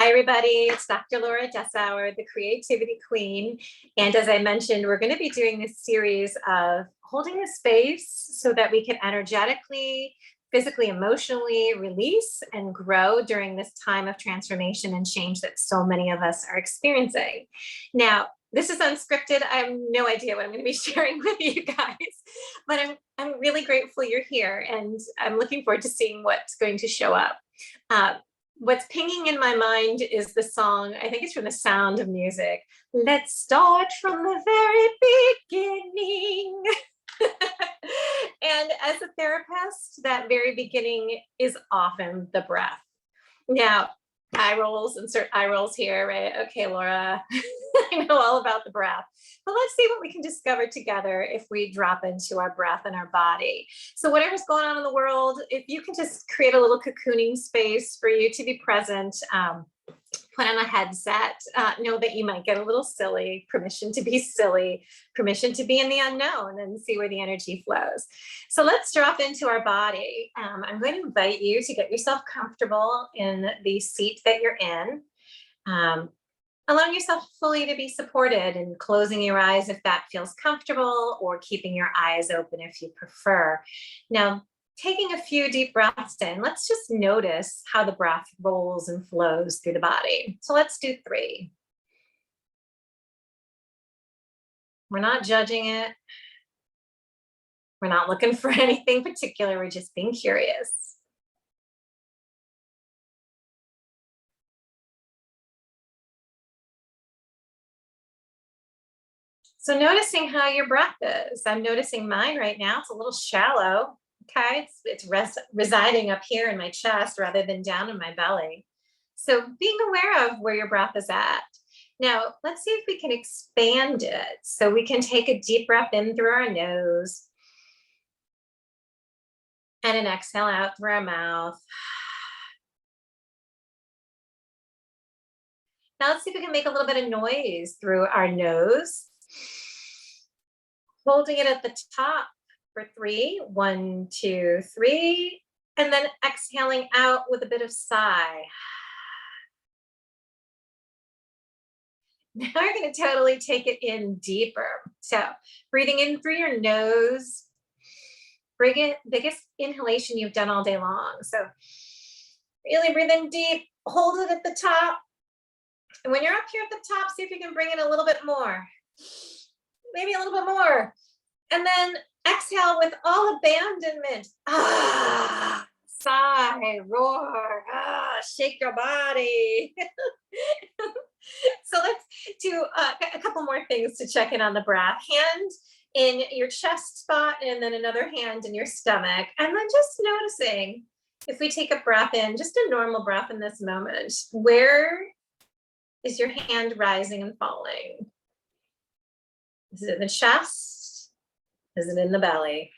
Hi, everybody. It's Dr. Laura Dessauer, the Creativity Queen. And as I mentioned, we're going to be doing this series of holding a space so that we can energetically, physically, emotionally release and grow during this time of transformation and change that so many of us are experiencing. Now, this is unscripted. I have no idea what I'm going to be sharing with you guys, but I'm really grateful you're here, and I'm looking forward to seeing what's going to show up. What's pinging in my mind is the song, I think it's from The Sound of Music. Let's start from the very beginning. And as a therapist, that very beginning is often the breath. Now, eye rolls, insert eye rolls here, right? Okay, Laura, I know all about the breath, but let's see what we can discover together if we drop into our breath and our body. So whatever's going on in the world, if you can just create a little cocooning space for you to be present, put on a headset, know that you might get a little silly, permission to be silly, permission to be in the unknown and see where the energy flows. So let's drop into our body. I'm going to invite you to get yourself comfortable in the seat that you're in. Allowing yourself fully to be supported and closing your eyes if that feels comfortable, or keeping your eyes open if you prefer. Now, taking a few deep breaths in, let's just notice how the breath rolls and flows through the body. So let's do 3. We're not judging it. We're not looking for anything particular. We're just being curious. So noticing how your breath is. I'm noticing mine right now. It's a little shallow. Okay, it's residing up here in my chest rather than down in my belly. So being aware of where your breath is at. Now, let's see if we can expand it. So we can take a deep breath in through our nose and an exhale out through our mouth. Now let's see if we can make a little bit of noise through our nose. Holding it at the top for 3. 1, 2, 3. And then exhaling out with a bit of sigh. Now we're going to totally take it in deeper. So breathing in through your nose. Bring it, biggest inhalation you've done all day long. So really breathe in deep, hold it at the top. And when you're up here at the top, see if you can bring it a little bit more. Maybe a little bit more. And then exhale with all abandonment. Ah, sigh, roar, shake your body. So let's do a couple more things to check in on the breath. Hand in your chest spot, and then another hand in your stomach. And then just noticing, if we take a breath in, just a normal breath in this moment, where is your hand rising and falling? Is it in the chest? Is it in the belly?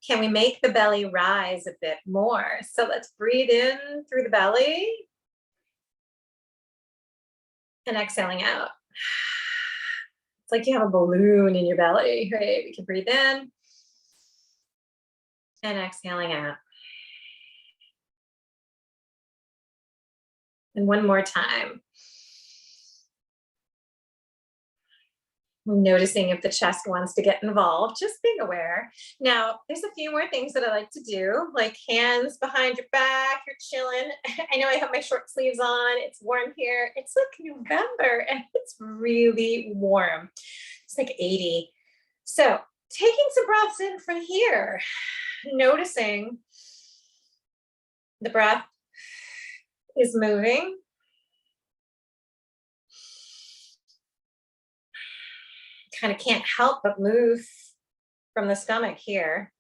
Can we make the belly rise a bit more? So let's breathe in through the belly and exhaling out. It's like you have a balloon in your belly, right? We can breathe in and exhaling out. And one more time. Noticing if the chest wants to get involved, just being aware. Now, there's a few more things that I like to do, like hands behind your back, you're chilling. I know I have my short sleeves on, it's warm here. It's like November and it's really warm. It's like 80. So taking some breaths in from here, noticing the breath is moving. Kind of can't help but move from the stomach here.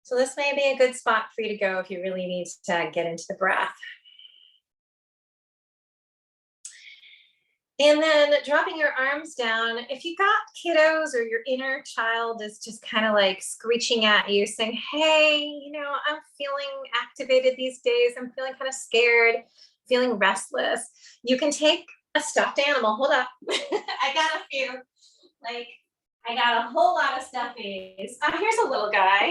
So this may be a good spot for you to go if you really need to get into the breath. And then dropping your arms down. If you got kiddos or your inner child is just kind of like screeching at you saying, hey, I'm feeling activated these days. I'm feeling kind of scared, feeling restless. You can take a stuffed animal. Hold up. I got a few. I got a whole lot of stuffies. Here's a little guy.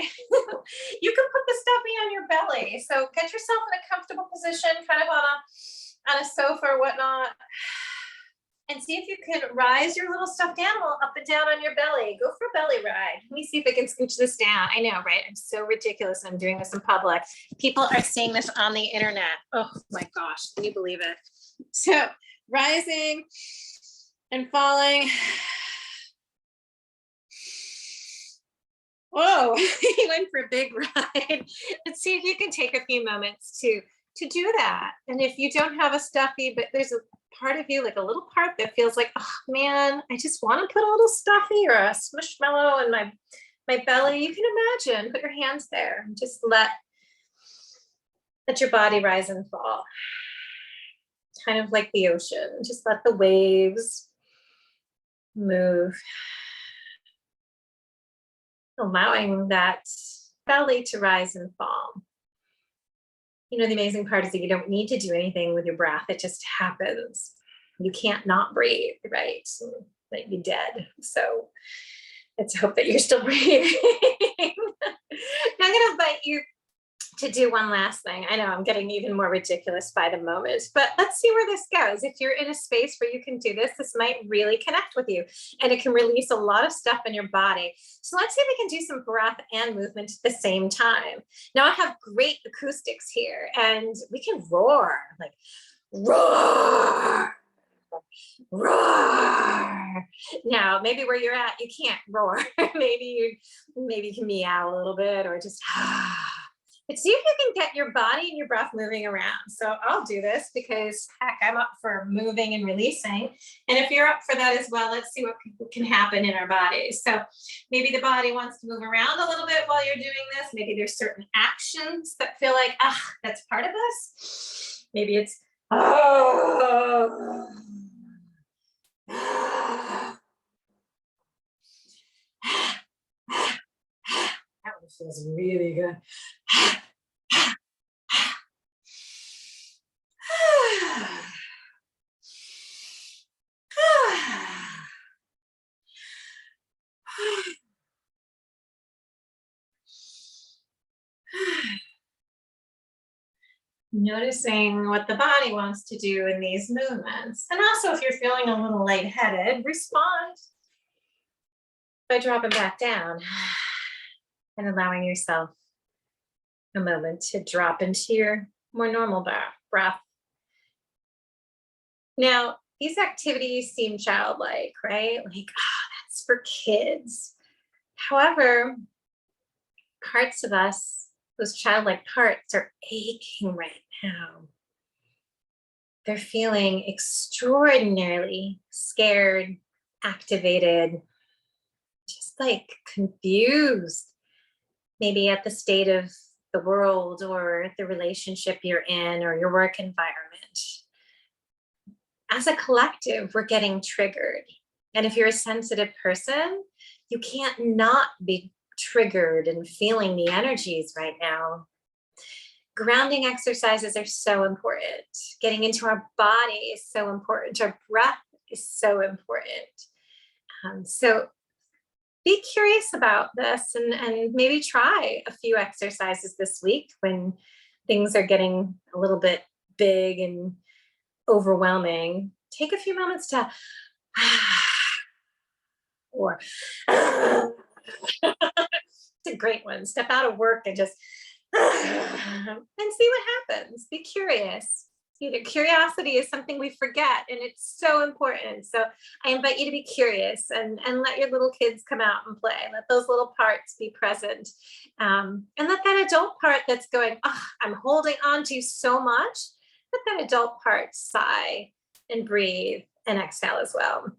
You can put the stuffy on your belly. belly. So get yourself in a comfortable position, kind of on a sofa or whatnot. And see if you can rise your little stuffed animal up and down on your belly. Go for a belly ride. Let me see if I can scooch this down. I know, right? I'm so ridiculous. I'm doing this in public. People are seeing this on the internet. Oh my gosh, can you believe it? So rising and falling. Whoa, he went for a big ride. Let's see if you can take a few moments to do that. And if you don't have a stuffy, but there's a part of you, like a little part that feels like, oh man, I just want to put a little stuffy or a squishmallow in my belly. You can imagine, put your hands there and just let your body rise and fall. Kind of like the ocean. Just let the waves move. Allowing that belly to rise and fall. You know, the amazing part is that you don't need to do anything with your breath. It just happens. You can't not breathe, right? Like you're dead. So let's hope that you're still breathing. Now I'm going to invite you to do one last thing. I know I'm getting even more ridiculous by the moment, but let's see where this goes. If you're in a space where you can do this, this might really connect with you and it can release a lot of stuff in your body. So let's see if we can do some breath and movement at the same time. Now I have great acoustics here and we can roar, like roar. Roar. Now, maybe where you're at, you can't roar. maybe you can meow a little bit or just but see if you can get your body and your breath moving around. So I'll do this because heck, I'm up for moving and releasing. And if you're up for that as well, let's see what can happen in our bodies. So maybe the body wants to move around a little bit while you're doing this. Maybe there's certain actions that feel like, that's part of this. Maybe it's, oh. That one feels really good. Noticing what the body wants to do in these movements. And also if you're feeling a little lightheaded, respond by dropping back down and allowing yourself a moment to drop into your more normal breath. Now, these activities seem childlike, right? Like, that's for kids. However, parts of us, those childlike parts, are aching right now. They're feeling extraordinarily scared, activated, just like confused, maybe at the state of the world or the relationship you're in or your work environment. As a collective, we're getting triggered. And if you're a sensitive person, you can't not be triggered and feeling the energies right now. Grounding exercises are so important. Getting into our body is so important. Our breath is so important. So be curious about this and maybe try a few exercises this week when things are getting a little bit big and overwhelming. Take a few moments to or it's a great one. Step out of work and just and see what happens. Be curious. You know, curiosity is something we forget and it's so important. So I invite you to be curious and let your little kids come out and play. Let those little parts be present. And let that adult part that's going, I'm holding on to so much, let that adult part sigh and breathe and exhale as well.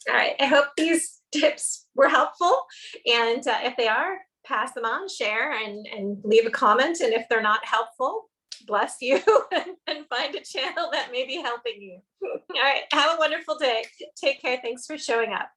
All right, I hope these tips were helpful. And if they are, pass them on, share, and leave a comment. And if they're not helpful, bless you and find a channel that may be helping you. All right, have a wonderful day. Take care. Thanks for showing up.